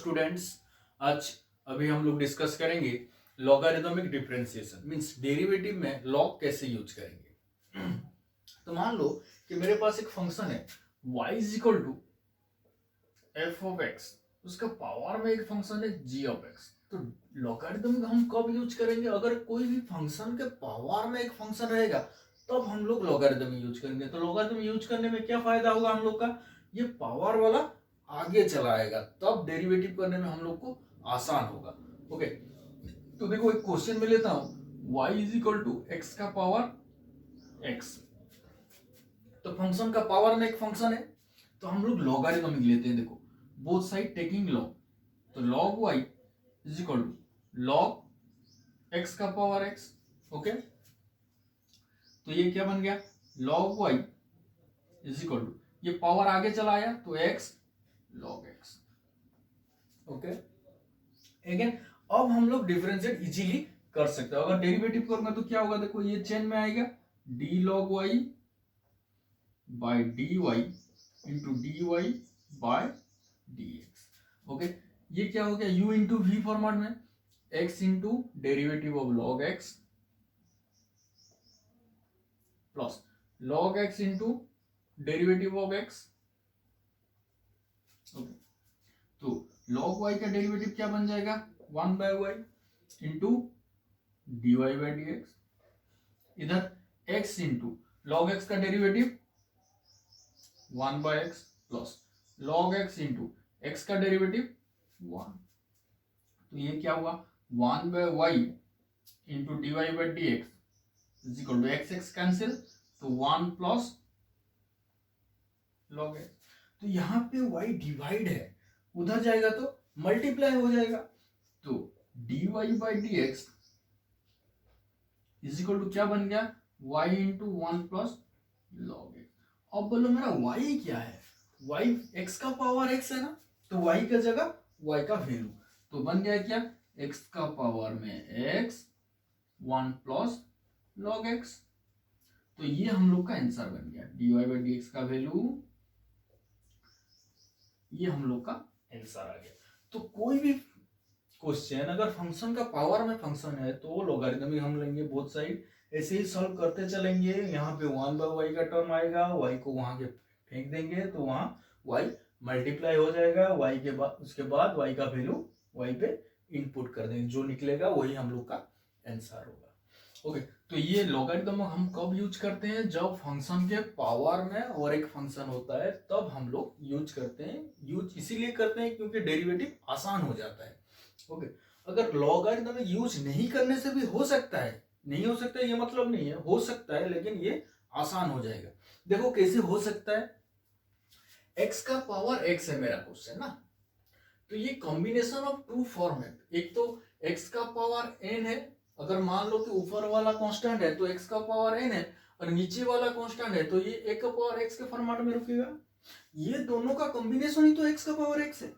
Students, आज अभी हम लोग डिस्कस करेंगे लॉगरिदमिक डिफरेंशिएशन मींस डेरिवेटिव में लॉग कैसे यूज करेंगे। तो मान लो कि मेरे पास एक फंक्शन है y is equal to F of X, उसका पावर में एक फंक्शन है g ऑफ एक्स। तो लॉगरिदम हम कब यूज करेंगे? अगर कोई भी फंक्शन के पावर में एक फंक्शन रहेगा तब हम लोग लॉगरिदम यूज करेंगे। तो लॉगरिदम यूज करने में क्या फायदा होगा हम लोग का? ये पावर वाला आगे चला आएगा, तब डेरिवेटिव करने में हम लोग को आसान होगा। ओके, तो देखो एक क्वेश्चन में लेता हूं y is equal to x का पावर x। तो फंक्शन का पावर में एक फंक्शन है तो हम लोग लॉगरिदमिक लेते हैं। देखो बोथ साइड टेकिंग लॉग, तो log y is equal to log x का पावर x। ओके, तो ये क्या बन गया? log y is equal to, ये पावर आगे चला आया तो x log x। Okay, again अब हम लोग डिफरेंशिएट इजीली कर सकते हैं। अगर डेरिवेटिव करूंगा तो क्या होगा? देखो ये चेन में आएगा d log y by dy into dy by dx। Okay, ये क्या हो गया? u इंटू v फॉर्मेट में, x into derivative of log x plus log x into derivative of x। Okay, तो log y का derivative क्या बन जाएगा? 1 by y into dy by dx। इधर x इंटू log x का derivative 1 by x plus log x into x का derivative 1। तो ये क्या हुआ? 1 by y into dy by dx is equal to x x cancel, तो 1 plus log x। तो यहाँ पे y डिवाइड है, उधर जाएगा तो मल्टीप्लाई हो जाएगा, तो dy by dx is equal to क्या बन गया? y into 1 plus log x। अब बोलो मेरा y क्या है? y x का पावर x है ना, तो y का जगह y का वैल्यू, तो बन गया क्या? x का पावर में x 1 प्लस log x। तो ये हम लोग का आंसर बन गया, dy बाई dx का वैल्यू, ये हम लोग का आंसर आ गया। तो कोई भी क्वेश्चन अगर फंक्शन का पावर में फंक्शन है तो लॉगरिदमिक हम लेंगे बोथ साइड, ऐसे ही सॉल्व करते चलेंगे। यहाँ पे 1 बाय y का टर्म आएगा, y को वहां के फेंक देंगे तो वहां y मल्टीप्लाई हो जाएगा, y के बाद उसके बाद y का वैल्यू y पे इनपुट कर देंगे, जो निकलेगा वही हम लोग का आंसर होगा। ओके, तो ये लॉगरिदम हम कब यूज करते हैं? जब फंक्शन के पावर में और एक फंक्शन होता है तब हम लोग यूज करते हैं। यूज इसीलिए करते हैं क्योंकि डेरिवेटिव आसान हो जाता है। ओके, अगर लॉगरिदम यूज नहीं करने से भी हो सकता है, नहीं हो सकता है ये मतलब नहीं है, हो सकता है, लेकिन ये आसान हो जाएगा। देखो कैसे हो सकता है? x का पावर x है मेरा क्वेश्चन ना, तो ये कॉम्बिनेशन ऑफ टू फॉर्म है। एक तो x का पावर n है, अगर मान लो कि ऊपर वाला कांस्टेंट है तो x का पावर n है, और नीचे वाला कांस्टेंट है तो ये a का पावर x के फॉर्मेट में रुकेगा। ये दोनों का कॉम्बिनेशन ही तो x का पावर x है।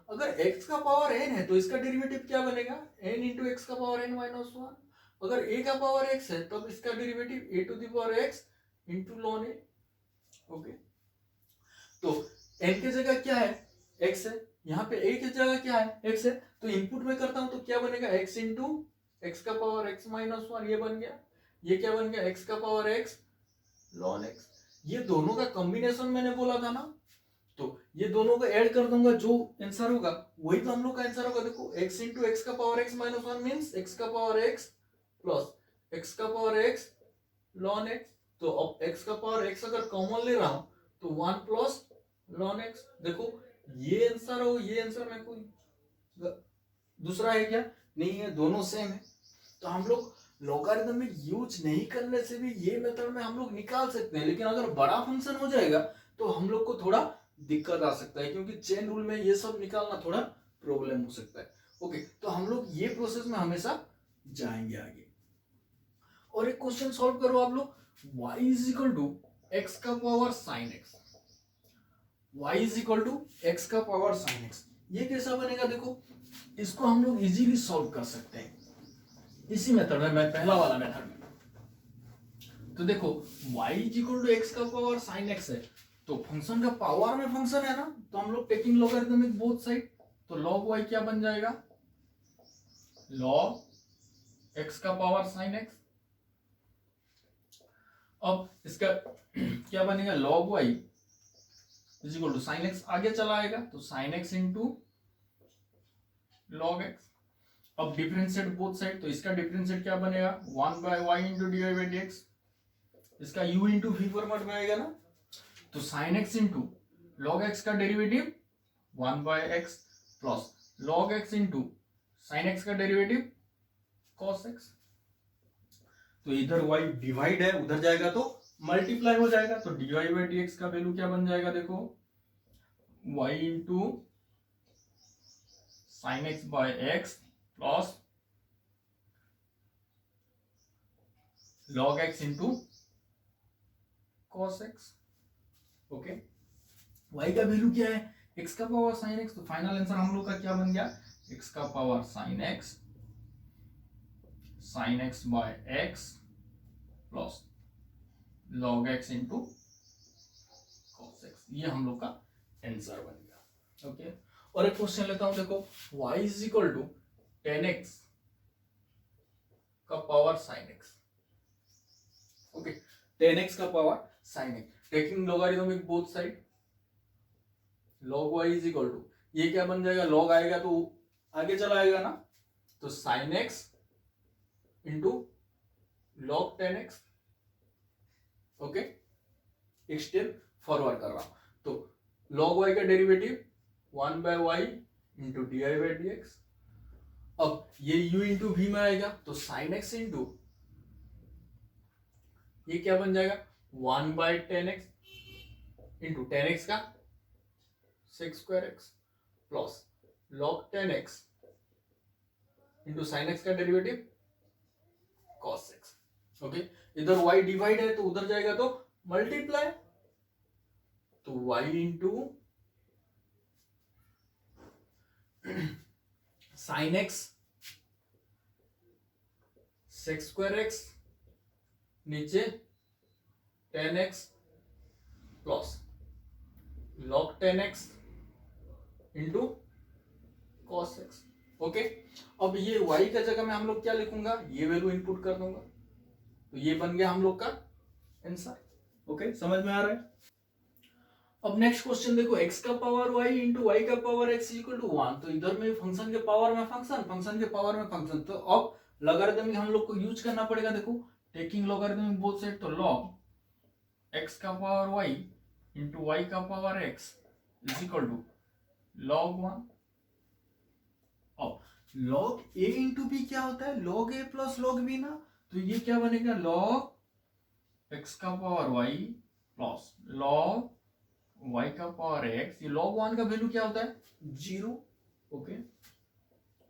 अगर x का पावर n है तो इसका डेरिवेटिव क्या बनेगा? n इंटू एक्स का पावर n माइनस 1। अगर a का पावर x है तब इसका derivative a to the power x into ln a। Okay, तो n की जगह क्या है? x है, यहाँ पे a की जगह क्या है? x है, तो इनपुट में करता हूं तो क्या बनेगा? x इंटू एक्स का पावर x माइनस 1, ये बन गया। ये क्या बन गया? x का पावर x ln x। ये दोनों का कॉम्बिनेशन मैंने बोला था ना, तो ये दोनों को ऐड कर दूंगा, जो आंसर होगा वही तो हम लोग का आंसर होगा। देखो x इंटू एक्स का power x minus 1 means x का पावर x प्लस x का पावर x ln x। तो अब x का पावर x अगर कॉमन ले रहा हूं तो 1 प्लस ln x। देखो ये आंसर हो, ये आंसर में कोई दूसरा है क्या? नहीं है, दोनों सेम है। तो हम लोग लॉगरिदमिक यूज नहीं करने से भी ये मेथड में हम लोग निकाल सकते हैं, लेकिन अगर बड़ा फंक्शन हो जाएगा तो हम लोग को थोड़ा दिक्कत आ सकता है, क्योंकि चेन रूल में ये सब निकालना थोड़ा प्रॉब्लम हो सकता है। ओके, तो हम लोग ये प्रोसेस में हमेशा जाएंगे आगे। और एक क्वेश्चन सॉल्व करो आप लोग, y is equal to x का power sine x, y is equal to x का पावर साइन एक्स, ये कैसा बनेगा? देखो इसको हम लोग इजीली सॉल्व कर सकते हैं इसी मेथड में, मैं पहला वाला मेथड में। तो देखो y is equal to x का पावर साइन एक्स है, तो फंक्शन का पावर में फंक्शन है ना, तो हम लोग टेकिंग लॉगरिदमिक बोथ साइड, तो log y क्या बन जाएगा, log x का पावर sin x। अब इसका क्या बनेगा, log y is equal to sine X, आगे चला आएगा तो sine x into log X. अब डिफरेंशिएट बोथ साइड, तो इसका डिफरेंशिएट क्या बनेगा, 1/y into D Y by D X. इसका u इंटू वी फॉर्मेट में आएगा ना, तो sine x into log x का derivative 1/x plus log X into sine x का डेरिवेटिव कॉस एक्स। तो इधर y डिवाइड है, उधर जाएगा तो मल्टीप्लाई हो जाएगा, तो D Y by D x का वैल्यू क्या बन जाएगा, देखो y इंटू sine X by x plus log X into cos X. Okay, y का वैल्यू क्या है, x का पावर साइन x, तो फाइनल आंसर हम लोग का क्या बन गया, x का power sine x by x plus log x into cos x। ये हम लोग का आंसर बन गया। ओके, और एक क्वेश्चन लेता हूं, देखो y is equal to 10x का power sine x। Okay, 10x का power sine x, taking logarithmic both side, log y is equal to, ये क्या बन जाएगा, log आएगा तो आगे चला आएगा ना, तो sine x into log 10x। Okay, एक स्टेप फॉरवर्ड कर रहा हूं, तो log y का derivative 1/y into D Y by D x. अब ये u इंटू वी में आएगा, तो साइन x इंटू ये क्या बन जाएगा, 1/10x इंटू 10x का sec square x plus log 10x into sine x का डेरिवेटिव cos x। ओके, इधर y डिवाइड है तो उधर जाएगा तो मल्टीप्लाई, तो y इंटू sign x sec square x नीचे 10x plus log 10x into cos x। Okay, अब ये y का जगह में हम लोग क्या लिखूंगा, ये वैल्यू इनपुट कर दूंगा, तो ये बन गया हम लोग का आंसर। ओके, समझ में आ रहा है। अब नेक्स्ट क्वेश्चन देखो, x का पावर y इंटू y का पावर x इक्वल टू 1, तो इधर में फंक्शन के पावर में फंक्शन, फंक्शन के पावर में फंक्शन, तो अब लॉगरिथमिक हम लोग को यूज करना पड़ेगा। देखो टेकिंग लॉगरिथमिक बोथ साइड, तो log x का पावर y इंटू y का power x is equal to log 1। अब log a इंटू b क्या होता है, log a plus log b ना, तो ये क्या बनेगा, log x का power y plus log y का पावर x। ये log 1 का वैल्यू क्या होता है, 0। ओके,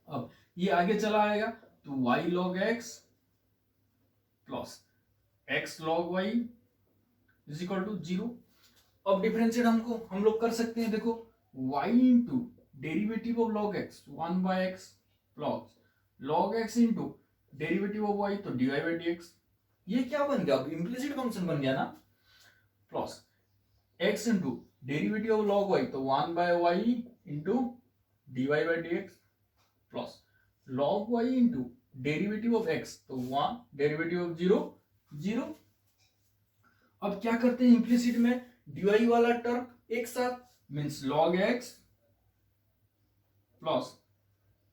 अब ये आगे चला आएगा तो y log x plus x log y is equal to 0। अब डिफरेंशिएट हम लोग कर सकते हैं, देखो y into derivative of log x 1/x plus log x into derivative of y, तो dy बाई dx। ये क्या बन गया, अब इम्प्लिसिट फंक्शन बन गया ना, plus x into derivative of log y, तो 1/y into dy by dx plus log y into derivative of x, तो 1 डेरिवेटिव ऑफ 0 0। अब क्या करते हैं, इम्प्लिसिट में dy वाला टर्म एक साथ, means log x plus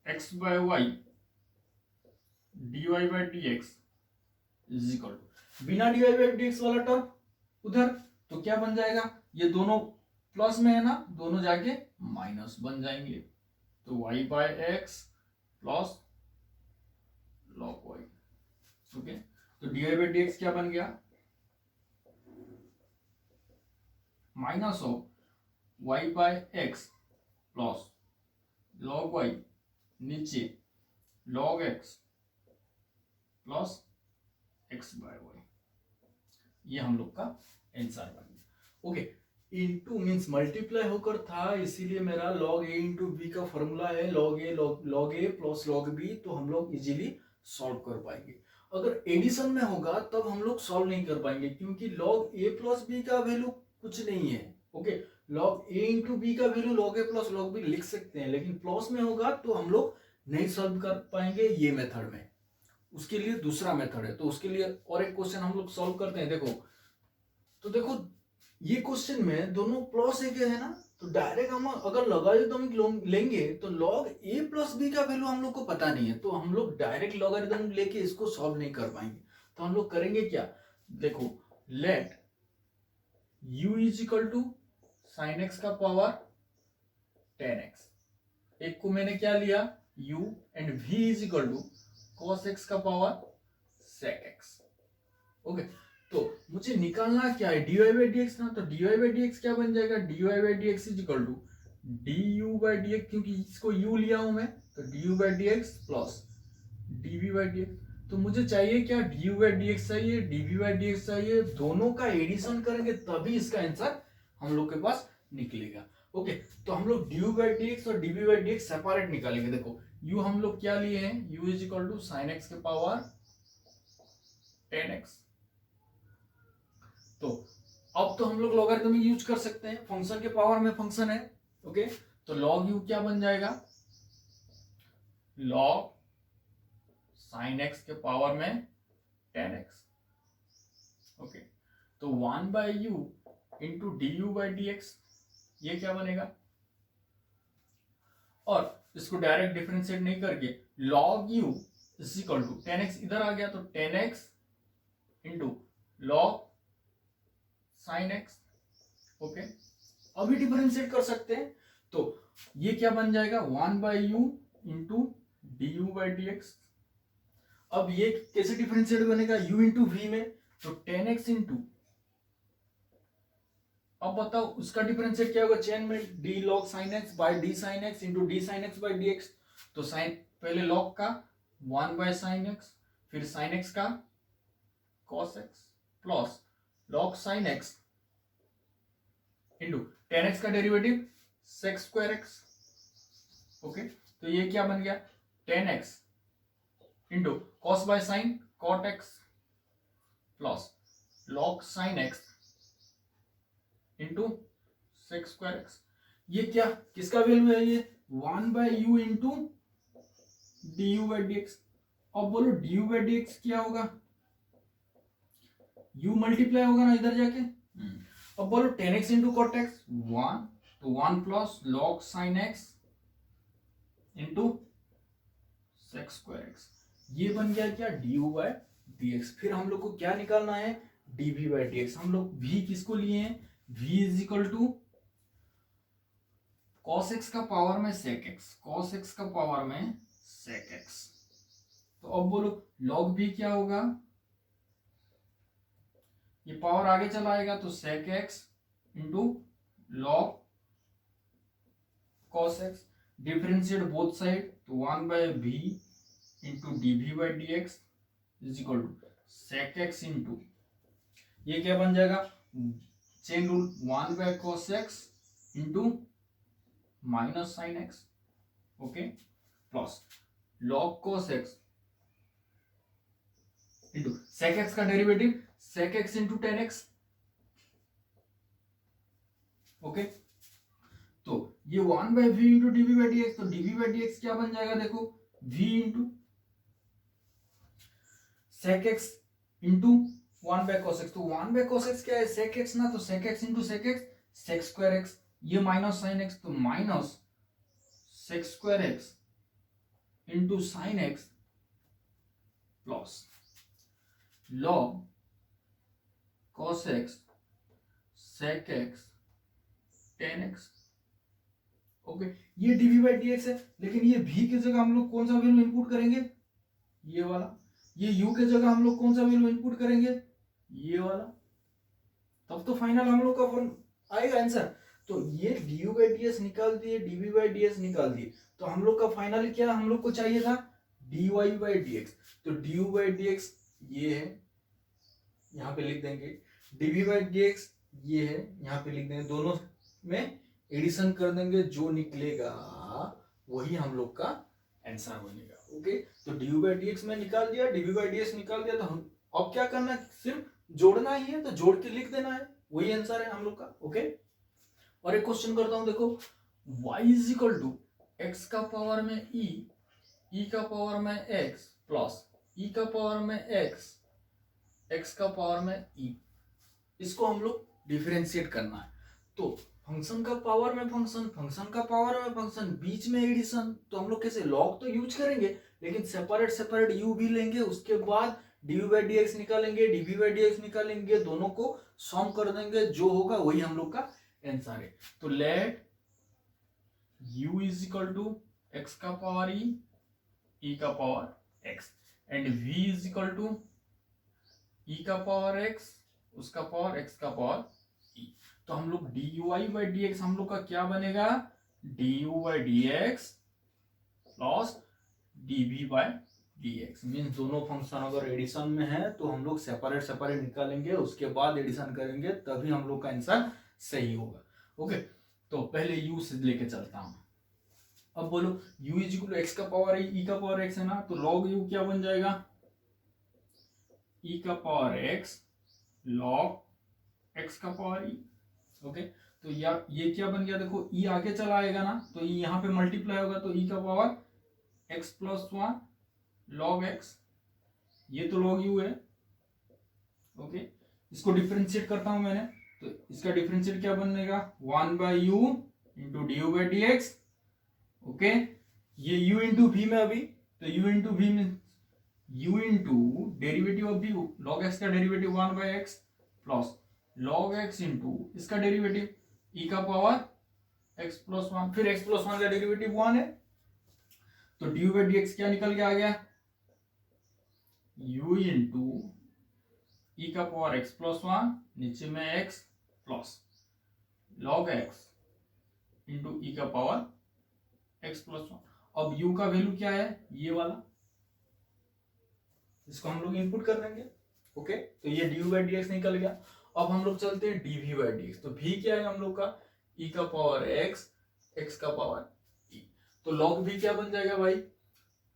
x by y dy by dx is equal to, बिना dy बाई dx वाला टर्म उधर, तो क्या बन जाएगा, ये दोनों प्लस में है ना, दोनों जाके माइनस बन जाएंगे, तो y by x plus log y। Okay, तो dy बाई dx क्या बन गया, minus of y by x plus log y नीचे log x plus x by y। ये हम लोग का आंसर बन गया। ओके, इनटू मींस मल्टीप्लाई होकर था, इसीलिए मेरा log a इंटू बी का फॉर्मूला है log a plus log b, तो हम लोग इजीली सॉल्व कर पाएंगे। अगर एडिशन में होगा तब हम लोग सॉल्व नहीं कर पाएंगे, क्योंकि log a प्लस बी का वैल्यू कुछ नहीं है, ओके, लॉग ए इंटू बी का वैल्यू लॉग ए प्लस लॉग बी लिख सकते हैं, लेकिन प्लस में होगा तो हम लोग नहीं सॉल्व कर पाएंगे ये मेथड में, उसके लिए दूसरा मेथड है। तो उसके लिए और एक क्वेश्चन हम लोग सॉल्व करते हैं। देखो, तो देखो ये क्वेश्चन में दोनों प्लस ए के है ना, तो डायरेक्ट हम अगर लॉगरिथम लेंगे तो लॉग ए प्लस बी का वैल्यू हम लोग को पता नहीं है, तो हम लोग डायरेक्ट लॉगरिथम लेके इसको सॉल्व नहीं कर पाएंगे। तो हम लोग करेंगे क्या, देखो, let u is equal to sine x का पावर 10x, एक को मैंने क्या लिया u, and v is equal to cos x का पावर sec x। ओके, तो मुझे निकालना क्या है, dy बाई dx ना, तो dy बाई dx क्या बन जाएगा, dy by dx is equal to du by dx, क्योंकि इसको u लिया हूं मैं, तो du by dx plus dv by dx। तो मुझे चाहिए क्या, du बाई dx चाहिए, dv बाई dx चाहिए, दोनों का एडिशन करेंगे तभी इसका आंसर हम लोग के पास निकलेगा। ओके, तो हम लोग du बाई dx और dv बाई dx सेपरेट निकालेंगे। देखो, u हम लोग क्या लिए हैं, u is equal to sine X के पावर 10x। तो अब तो हम लोग लॉगरिथम यूज कर सकते हैं, फंक्शन के पावर में फंक्शन है। ओके, तो log u क्या बन जाएगा, log साइन एक्स के पावर में 10x। ओके, तो 1 by u into d u by D x, ये क्या बनेगा, और इसको डायरेक्ट डिफरेंशिएट नहीं करके log u is equal to 10x इधर आ गया, तो 10x into log sine x. Okay, अभी डिफरेंशिएट कर सकते हैं, तो ये क्या बन जाएगा, 1 by u into d u by D x. अब ये कैसे डिफरेंशिएट बनेगा, u इंटू वी में, तो 10x इंटू, अब बताओ उसका डिफरेंशिएट क्या होगा, चेन में d log sin x by d sin x into d sin x by dx। तो साइन पहले log का 1 बाई sin x, फिर sin x का cos x plus log sin x into 10x का derivative sec square x। Okay, तो ये क्या बन गया, 10x into cos by sine cot x plus log sin x into sec square x। ये क्या, किसका वैल्यू है, ये 1 by u into d u by D x. अब बोलो D u by D x क्या होगा, u मल्टीप्लाई होगा ना इधर जाके। अब बोलो 10x इंटू कॉट एक्स 1, तो 1 plus log sine x into sec square x, ये बन गया क्या, du बाई dx। फिर हम लोग को क्या निकालना है, dv बाई dx। हम लोग v किसको लिए हैं, v is equal to cos x का पावर में sec x, cos x का पावर में sec x। तो अब बोलो log v क्या होगा, ये पावर आगे चला आएगा, तो sec x into log cos x, differentiate both side, तो 1 by v into dv by dx is equal to sec x into, ये क्या बन जाएगा, chain rule 1 by cos x into minus sine x। Okay, plus log cos x into sec x का derivative sec x into 10x। Okay, तो ये 1 by v into dv by D x, तो dv by D x क्या बन जाएगा, देखो v into sec x into 1 by cos x। तो 1 by cos x क्या है, sec x ना, तो sec x into sec x sec square x, ये माइनस साइन x, तो minus sec square x into sine x plus log cos x sec x 10x। Okay, ये dv by dx है, लेकिन ये v की जगह हम लोग कौन सा वैल्यू इनपुट करेंगे, ये वाला। ये u की जगह हम लोग कौन सा वैल्यू इनपुट करेंगे, ये वाला। तब तो फाइनल हम लोग का आएगा आंसर। तो ये du बाई ds निकाल दिए, dv बाई ds निकाल दिए, तो हम लोग का फाइनल क्या हम लोग को चाहिए था, dy बाई dx। तो du बाई dx ये है, यहाँ पे लिख देंगे, dv बाई dx ये है, यहाँ पे लिख देंगे, दोनों में एडिशन कर देंगे, जो निकलेगा वही हम लोग का आंसर बनेगा। ओके, तो du बाई dx में निकाल दिया, dv बाई ds निकाल दिया, तो हम अब क्या करना है, सिर्फ जोड़ना ही है, तो जोड़ के लिख देना है, वही आंसर है हम लोग का। ओके, और एक क्वेश्चन करता हूं, देखो y is equal to x का पावर में ई का पावर में एक्स प्लस ई का पावर में एक्स का पावर में ई, इसको हम लोग डिफरेंशिएट करना है। तो फंक्शन का पावर में फंक्शन, फंक्शन का पावर में फंक्शन, बीच में एडिशन, तो हम लोग कैसे लॉग तो यूज करेंगे लेकिन सेपरेट सेपरेट यू भी लेंगे, उसके बाद डी बाई डी एक्स निकालेंगे, डीवी बाई डी एक्स निकालेंगे, दोनों को सम कर देंगे, जो होगा वही हम लोग का आंसर है। तो let u is equal to x का पावर ई का power x and v is equal to e का पावर एक्स उसका पावर एक्स का पावर ई। तो हम लोग d u i by D x हम लोग का क्या बनेगा, d u by D x plus d v by D x. Means दोनों फंक्शन अगर एडिशन में है तो हम लोग सेपरेट सेपरेट निकालेंगे, उसके बाद एडिशन करेंगे, तभी हम लोग का आंसर सही होगा। ओके, तो पहले u से लेके चलता हूं। अब बोलो u is equal to x का पावर ई का पावर एक्स है ना, तो log u क्या बन जाएगा, ई का पावर एक्स log एक्स का पावर ई। ओके, तो ये क्या बन गया, देखो ई आगे चला आएगा ना, तो ई यहाँ पे मल्टीप्लाई होगा, तो ई का power x plus one log x, ये तो log u है। ओके, इसको डिफरेंशिएट करता हूं मैंने, तो इसका डिफरेंशिएट क्या बनेगा, one by u into d u by D x. Okay, ये u इंटू वी में अभी, तो u इंटू वी में u into derivative of v, log x का derivative one by x plus log x into इसका derivative e का power x plus one, फिर x plus one का डेरिवेटिव वन है, तो D u by D x क्या निकल के आ गया, u इंटू ई का पावर एक्स प्लस वन, नीचे में x plus log x into e का पावर एक्स प्लस वन। अब u का वैल्यू क्या है, ये वाला, इसको हम लोग इनपुट कर देंगे। ओके, तो ये डी बाई डी एक्स निकल गया। अब हम लोग चलते हैं d v by D x, तो v क्या है हम लोग का, e का पावर एक्स एक्स का पावर e, तो log v क्या बन जाएगा भाई,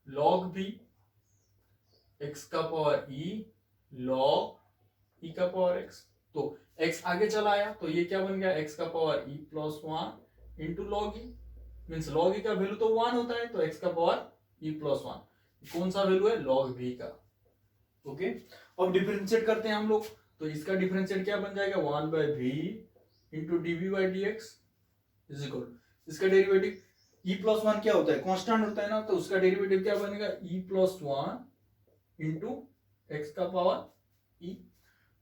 log v एक्स का पावर e log ई का पावर एक्स, तो x आगे चला आया, तो ये क्या बन गया, x का power e plus one into log e, means log e का वैल्यू तो वन होता है, तो x का पावर e प्लस वन, कौन सा वैल्यू है, लॉग v का। ओके, अब डिफरेंशिएट करते हैं हम लोग, तो इसका डिफरेंशिएट क्या बन जाएगा, one by v into d v by D x is equal, इसका डेरिवेटिव e प्लस वन क्या होता है, कांस्टेंट होता है ना, तो उसका डेरिवेटिव क्या बनेगा, e plus one into X का पावर e,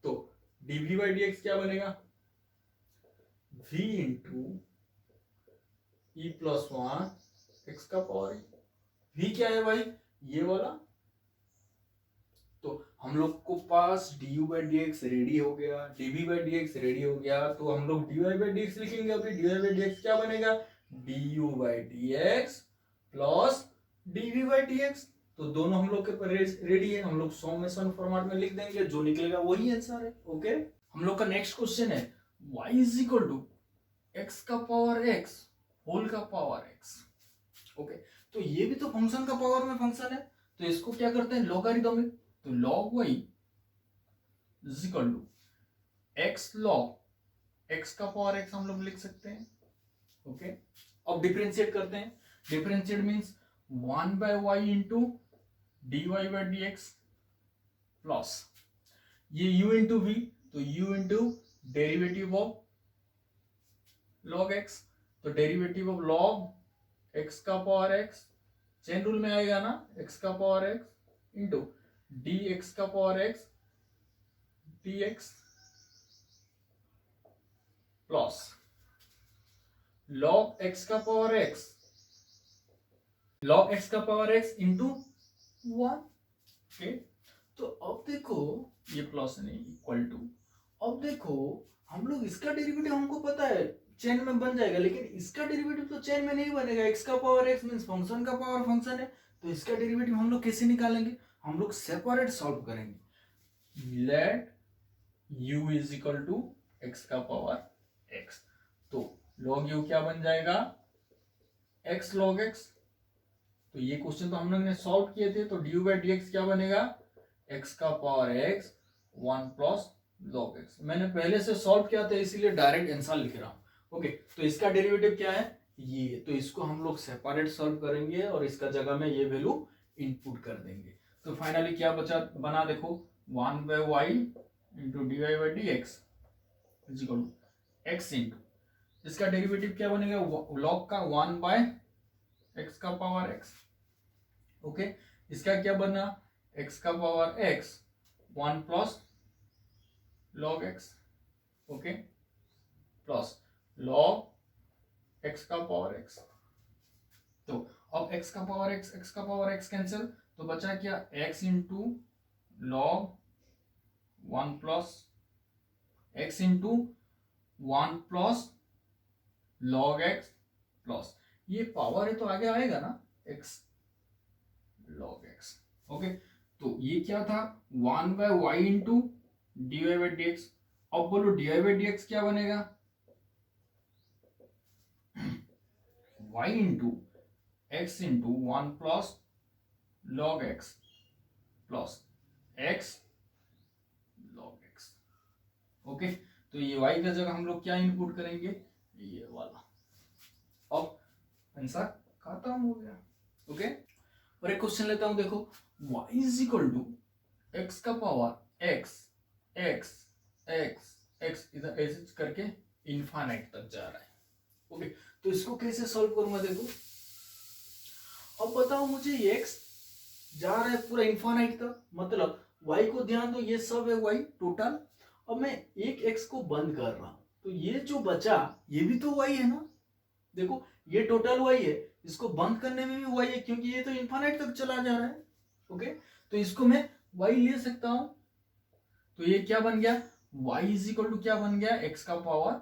तो dv बाई डी एक्स क्या बनेगा, v into E plus one x का पावर ई। v क्या है भाई, ये वाला, तो हम लोग को पास du by D x ready हो गया, dv by D x ready हो गया, तो हम लोग dy बाई डी एक्स लिखेंगे। अभी dy बाई डी एक्स क्या बनेगा, du by D x plus dv by D x, तो दोनों हम लोग के रेडी है, हम लोग समेशन फॉर्मेट में लिख देंगे, जो निकलेगा वही आंसर है। ओके, हम लोग का नेक्स्ट क्वेश्चन है y is equal to x का पावर एक्स होल का पावर एक्स। ओके, तो ये भी तो फंक्शन का पावर में फंक्शन है, तो इसको क्या करते हैं, लॉगरिथमिक, तो log y is equal to x log x का पावर एक्स हम लोग लिख सकते हैं। ओके, अब डिफरेंशिएट करते हैं, differentiate means one by y into D Y by D x plus ये u इंटू वी, तो u into derivative of log x, तो डेरिवेटिव ऑफ log x का पावर x, चेन रूल में आएगा ना, x का power x into d x का power x dx plus log x का पावर x log x का power x into one. Okay, तो अब देखो ये प्लस नहीं इक्वल टू, अब देखो हम लोग इसका डेरिवेटिव हमको पता है चेन में बन जाएगा, लेकिन इसका डेरिवेटिव तो चेन में नहीं बनेगा, x का पावर x मींस फंक्शन का पावर फंक्शन है, तो इसका डेरिवेटिव हम लोग कैसे निकालेंगे, हम लोग सेपरेट सॉल्व करेंगे। Let u is equal to x का पावर x, तो log u क्या बन जाएगा, x log x, तो ये क्वेश्चन तो हम लोग ने सॉल्व किए थे, तो डी बाई डी एक्स क्या बनेगा, x का power x one plus log x, मैंने पहले से सॉल्व किया था इसीलिए डायरेक्ट आंसर लिख रहा हूं। ओके, तो इसका डेरिवेटिव क्या है ये, तो इसको हम लोग सेपरेट सॉल्व करेंगे और इसका जगह में ये वैल्यू इनपुट कर देंगे। तो फाइनली क्या बचा बना देखो, 1/y into dy by D x is equal to x into, इसका डेरिवेटिव क्या बनेगा, लॉग का 1/x का पावर x। ओके, इसका क्या बना, x का power x 1 plus log x, okay, plus log x का पावर x। तो अब x का पावर x कैंसिल, तो बचा क्या, x into log 1 plus x into 1 plus log x plus ये पावर है तो आगे आएगा ना x लॉग x। ओके, तो ये क्या था 1/y into dy by D x. अब बोलो dy बाई डी एक्स क्या बनेगा, y into x into 1 plus log x plus x log x। Okay, तो ये y का जगह हम लोग क्या इनपुट करेंगे, ये वाला। अब आंसर खत्म हो गया। ओके, और एक क्वेश्चन लेता हूं, देखो y is equal to x का power x x x x इधर ऐसे करके इनफाइनाइट तक जा रहा है। ओके, तो इसको कैसे सॉल्व करूंगा, देखो अब बताओ मुझे, ये x जा रहा है पूरा इनफाइनाइट तक, मतलब y को ध्यान दो, ये सब है y टोटल। अब मैं एक x को बंद कर रहा हूं, तो ये जो बचा ये भी तो y है ना, देखो ये टोटल y है, इसको बंद करने में भी y है क्योंकि ये तो इनफाइनाइट तक चला जा रहा है। ओके, तो इसको मैं y ले सकता हूं, तो ये क्या बन गया, y इज इक्वल टू क्या बन गया, x का पावर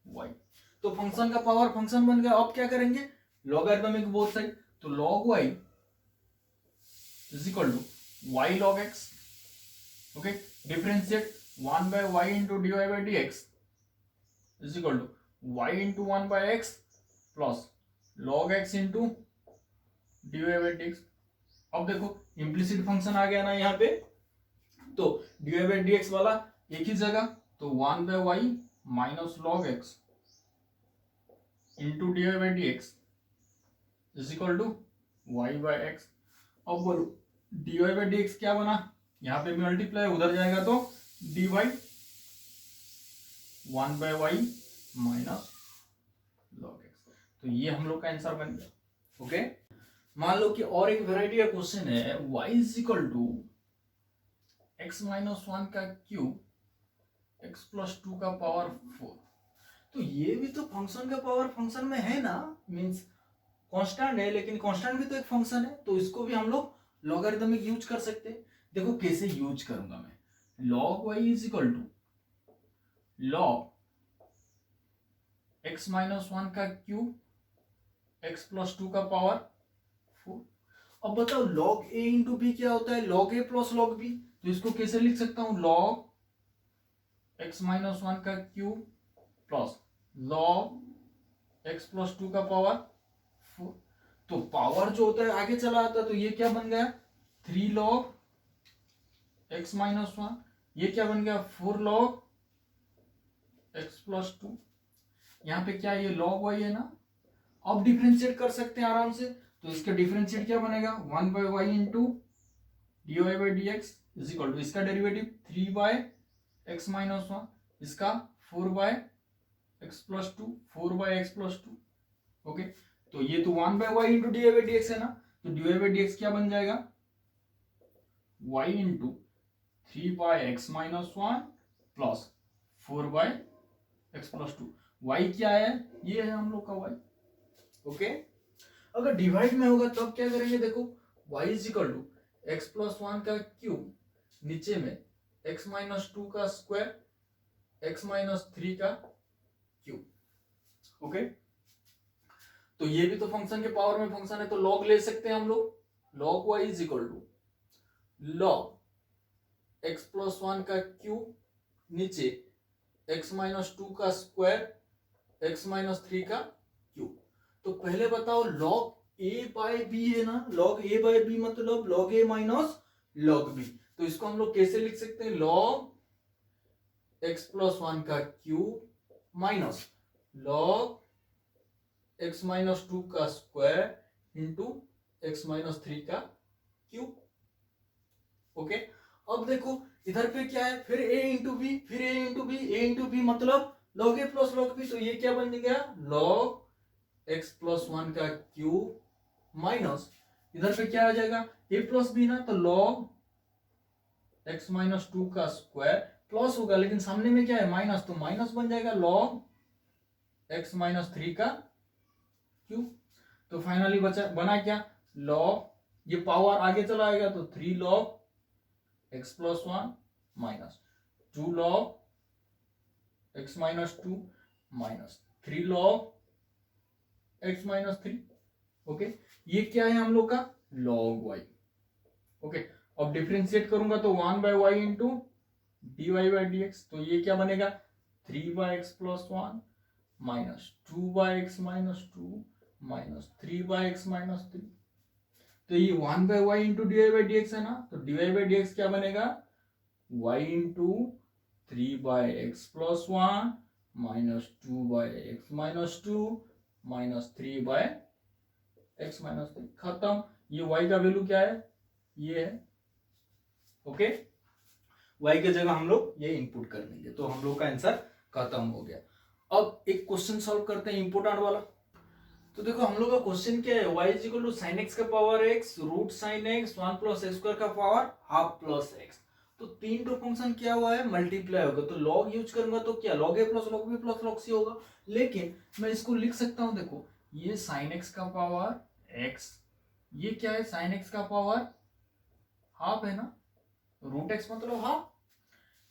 y। तो फंक्शन का पावर फंक्शन बन गया। अब क्या करेंगे, लॉगरिथमिक बोथ साइड, तो log y is equal to y log x। Okay, differentiate 1/y into dy by D x is equal to y into 1/x plus log x into dy by D x. अब देखो implicit function आ गया ना यहाँ पे, तो dy by D x वाला एक ही जगह, तो 1/y minus log x into dy by D x is equal to y by x. अब बोलो dy बाई डी एक्स क्या बना, यहाँ पे मल्टीप्लाई उधर जाएगा तो dy 1/y minus log x। तो ये हम लोग का आंसर बन गया। ओके, मान लो कि और एक वेराइटी का क्वेश्चन है, y is equal to x minus 1 का क्यूब x प्लस 2 का पावर 4। तो ये भी तो फंक्शन का पावर फंक्शन में है ना, मींस कांस्टेंट है, लेकिन कांस्टेंट भी तो एक फंक्शन है, तो इसको भी हम लोग लॉगरिथमिक यूज कर सकते हैं। देखो कैसे यूज करूंगा मैं, log y is equal to log x minus 1 का क्यूब x प्लस 2 का पावर 4। अब बताओ log a इंटू बी क्या होता है, log a plus log b, तो इसको कैसे लिख सकता हूं, log x माइनस 1 का cube plus log x plus 2 का पावर 4। तो पावर जो होता है आगे चला आता है, तो ये क्या बन गया 3 log x माइनस 1, ये क्या बन गया 4 log x प्लस 2। यहाँ पे क्या ये log y है ना, अब डिफरेंशिएट कर सकते हैं आराम से, तो इसका डिफरेंशिएट क्या बनेगा 1/y into dy by D x is equal to, इसका डेरिवेटिव 3/x माइनस 1, इसका 4/x plus 2, 4/x plus 2। Okay, तो ये तो 1/y into dy by D x है ना, तो dy बाई डी एक्स क्या बन जाएगा y into 3/x minus 1 plus 4/x plus 2। y क्या है, ये है हम लोग का y। ओके, अगर डिवाइड में होगा तब क्या करेंगे, देखो y is equal to x plus 1 का क्यूब, नीचे में x माइनस 2 का स्क्वायर, x माइनस 3 का क्यूब। ओके, तो ये भी तो फंक्शन के पावर में फंक्शन है, तो log ले सकते हैं हम लोग, log y is equal to log x plus 1 का क्यूब, नीचे x माइनस 2 का स्क्वायर, x माइनस 3 का क्यूब। तो पहले बताओ log a बाय b है ना, log a बाय b मतलब log a minus log b, तो इसको हम लोग कैसे लिख सकते हैं, log x प्लस 1 का cube minus log x minus 2 का स्क्वायर इंटू एक्स माइनस 3 का क्यूब। ओके, अब देखो इधर पे क्या है, फिर a इंटू बी, फिर a into b, a into b मतलब लॉग ए प्लस लॉग बी, तो ये क्या बन गया, लॉग एक्स प्लस 1 का क्यूब माइनस इधर पे क्या आ जाएगा, a प्लस बी ना, तो लॉग एक्स माइनस 2 का स्क्वायर प्लस होगा, लेकिन सामने में क्या है माइनस, तो माइनस बन जाएगा लॉग एक्स माइनस 3 का क्यूब। तो फाइनली बचा बना क्या, लॉग, ये पावर आगे चला आएगा तो 3 log x plus 1 minus 2 log x minus 2 minus 3 log x minus 3। Okay, ये क्या है हम लोग का लॉग वाई। ओके, अब डिफरेंशिएट करूंगा तो 1 by y into D Y by D x, तो ये क्या बनेगा 3 by x plus 1 minus 2 by x minus 2 minus 3 by x minus 3। तो ये 1 by y into D Y by D x है ना, तो D Y by D x क्या बनेगा y into 3 by x plus 1 minus 2 by x minus 2 minus 3 by x minus 3। खत्म, ये y का वैल्यू क्या है, ये है। ओके, y के जगह हम लोग ये इंपुट कर देंगे, तो हम लोग का आंसर खत्म हो गया। अब एक क्वेश्चन सॉल्व करते हैं इंपोर्टेंट वाला। तो देखो हम लोग का क्वेश्चन क्या है, y is equal to sine x का power x root sine x 1 plus x square का पावर हाफ प्लस एक्स। तो तीन तो फंक्शन क्या हुआ है मल्टीप्लाई होगा, तो लॉग यूज करूंगा तो क्या लॉग ए plus log B plus log C होगा। लेकिन मैं इसको लिख सकता हूं, देखो ये साइन एक्स का पावर एक्स, ये क्या है साइन एक्स का पावर हाफ है ना, रूट एक्स मतलब हाफ,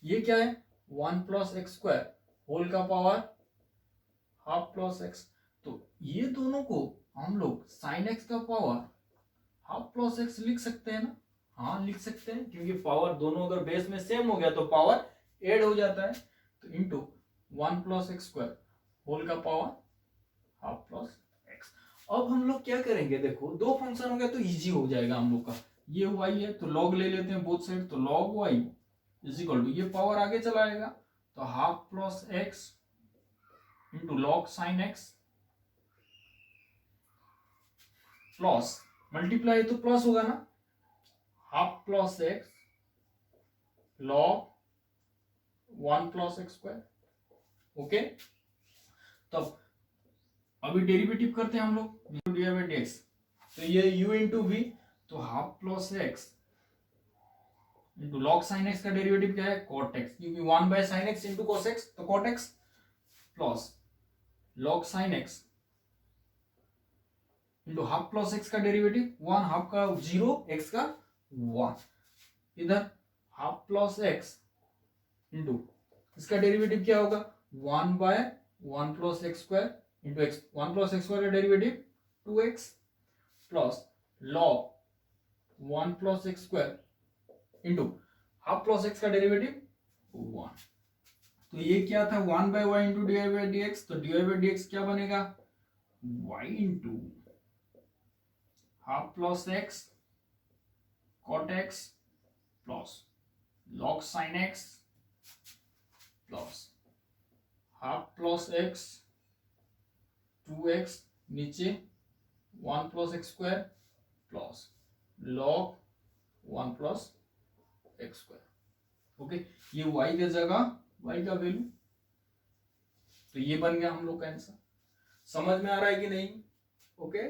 ये क्या है 1 प्लस एक्स स्क्वायर होल का पावर हाफ प्लस एक्स। तो ये दोनों को हम लोग साइन एक्स का पावर हाफ प्लस एक्स लिख सकते हैं ना, हाँ लिख सकते हैं, क्योंकि पावर दोनों अगर बेस में सेम हो गया तो पावर ऐड हो जाता है। तो into 1 plus x square whole का पावर हाफ प्लस एक्स। अब हम लोग क्या करेंगे, देखो दो फंक्शन हो गया तो इजी हो जाएगा हम लोग का, ये वाई है तो लॉग ले लेते हैं बोथ साइड, तो log y is equal to ये पावर आगे चला आएगा तो half plus x into log sine x plus multiply तो प्लस होगा ना, half plus x log 1 plus x square. Okay, तब अभी डेरिवेटिव करते हैं हम लोग डी बाई डी एक्स, तो ये u इंटू वी, तो half plus x into log sine x का डेरिवेटिव क्या है कॉट एक्स, क्योंकि 1 by sine x into cos x तो cot x plus log sine x into half plus x का derivative 1 half का 0 x का 1, इधर हाफ प्लस एक्स इंटू इसका डेरिवेटिव क्या होगा 1 by 1 plus x square into x, 1 plus x square का derivative 2x plus log 1 plus x square into half plus x का derivative 1। तो ये क्या था 1 by y into d by D x, तो डी बाई डी एक्स क्या बनेगा y into half plus x cot x plus log sine x plus half plus x 2x नीचे 1 plus x square plus log 1 plus x square. Okay, ये y के जगह y का value, तो ये बन गया हम लोग का आंसर। समझ में आ रहा है कि नहीं? ओके।